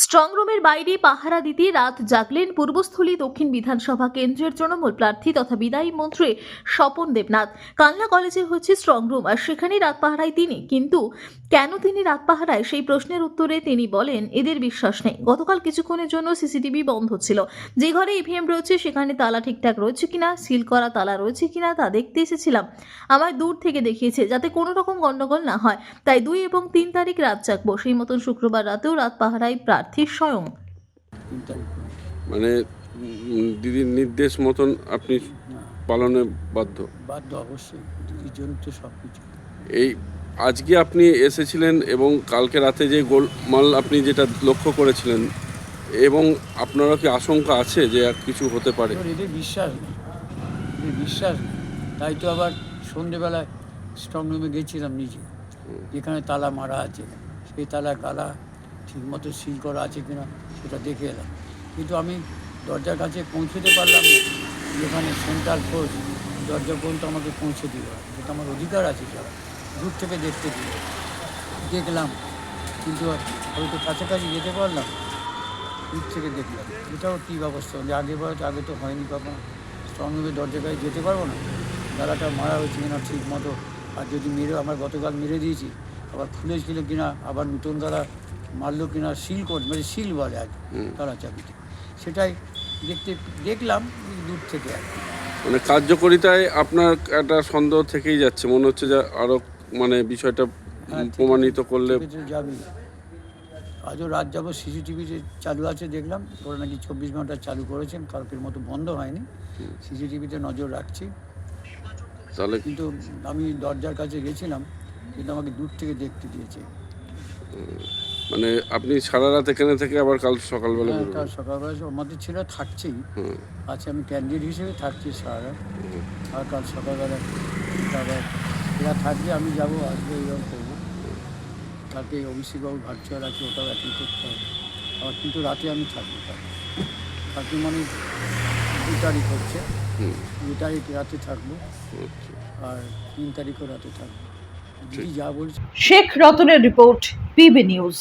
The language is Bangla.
স্ট্রং রুমের বাইরে পাহারা দিতে রাত জাগলেন পূর্বস্থলী দক্ষিণ বিধানসভা কেন্দ্রের তৃণমূল প্রার্থী তথা বিদায়ী মন্ত্রী স্বপন দেবনাথ। কালনা কলেজে হচ্ছে স্ট্রং রুম, আর সেখানে রাত পাহারায় তিনি। কিন্তু কেন তিনি রাত পাহারায়, সেই প্রশ্নের উত্তরে তিনি বলেন, এদের বিশ্বাস নেই। গতকাল কিছুক্ষণের জন্য সিসিটিভি বন্ধ ছিল। যে ঘরে ইভিএম রয়েছে সেখানে তালা ঠিকঠাক রয়েছে কিনা, সিল করা তালা রয়েছে কিনা তা দেখতে এসেছিলাম। আমায় দূর থেকে দেখিয়েছে যাতে কোনো রকম গন্ডগোল না হয়, তাই 2 এবং 3 তারিখ রাত জাগবো। সেই মতন শুক্রবার রাতেও রাত পাহারায় প্রার্থী স্বয়ং। মানে দিদির নির্দেশ মতন আপনি পালনে বাধ্য অবশ্যই দিদির জন্য তো সব কিছু। এই আজকে আপনি এসেছিলেন এবং কালকে রাতে যে গোলমাল আপনি যেটা লক্ষ্য করেছিলেন, এবং আপনারা কি আশঙ্কা আছে যে আর কিছু হতে পারে? এদের বিশ্বাস নেই, তাই তো আবার সন্ধেবেলায় স্ট্রং রুমে গেছিলাম নিজে, যেখানে তালা মারা আছে সেই তালা ঠিকমতো সিল করা আছে কিনা সেটা দেখে এলাম। কিন্তু আমি দরজার কাছে পৌঁছতে পারলাম না, যেখানে সেন্ট্রাল ফোর্স দরজা পর্যন্ত আমাকে পৌঁছে দিল, যেটা আমার অধিকার আছে। যারা দূর থেকে দেখলাম, কিন্তু হয়তো কাছাকাছি যেতে পারলাম, দূর থেকে দেখলাম। এটাও কী ব্যবস্থা হলে আগে তো হয়নি কখন। স্ট্রং রুমের দরজার কাছে যেতে পারবো না, তালাটা মারা হয়েছে কিনা ঠিক মতো, আর যদি আমার গতকাল মেরে দিয়েছি, আবার খুলেছিল কিনা, আবার নতুন তালা মারলো কিনা, সিল বলে আজ তালা চাবিতে, সেটাই দেখলাম দূর থেকে আর কি। মানে কার্যকরিতায় আপনার একটা সন্দেহ থেকেই যাচ্ছে, মনে হচ্ছে যে আরো মানে বিষয়টা প্রমাণিত করলে যাবে। আজও রাত যাবো, সিসিটিভি চালু আছে দেখলাম, ওরা নাকি 24 ঘন্টা চালু করেছেন, কালকের মতো বন্ধ হয়নি। সিসিটিভিতে নজর রাখছি। তাহলে কিন্তু আমি দরজার কাছে গেছিলাম, কিন্তু আমাকে দূর থেকে দেখতে দিয়েছে। মানে আপনি সারা রাত এখানে থেকে আবার কাল সকালবেলা কাল সকালবেলা আমাদের ছিল থাকছেই, আচ্ছা আমি ক্যান্ডিডেট হিসেবে থাকছি সারা রাত, আর কাল সকালবেলা আবার এরা থাকবে, আমি যাবো, আসবে, এইরকম করবো। কালকে অভিষেকবাবু ভার্চুয়াল আছে, ওটাও অ্যাটেন্ড করতে হবে। আবার কিন্তু রাতে আমি থাকবো, কালকে মানে 2 তারিখ হচ্ছে, 2 তারিখ রাতে থাকবো, আর 3 তারিখও রাতে থাকবো। যা বলছি। শেখ রতনের রিপোর্ট, পিবি নিউজ।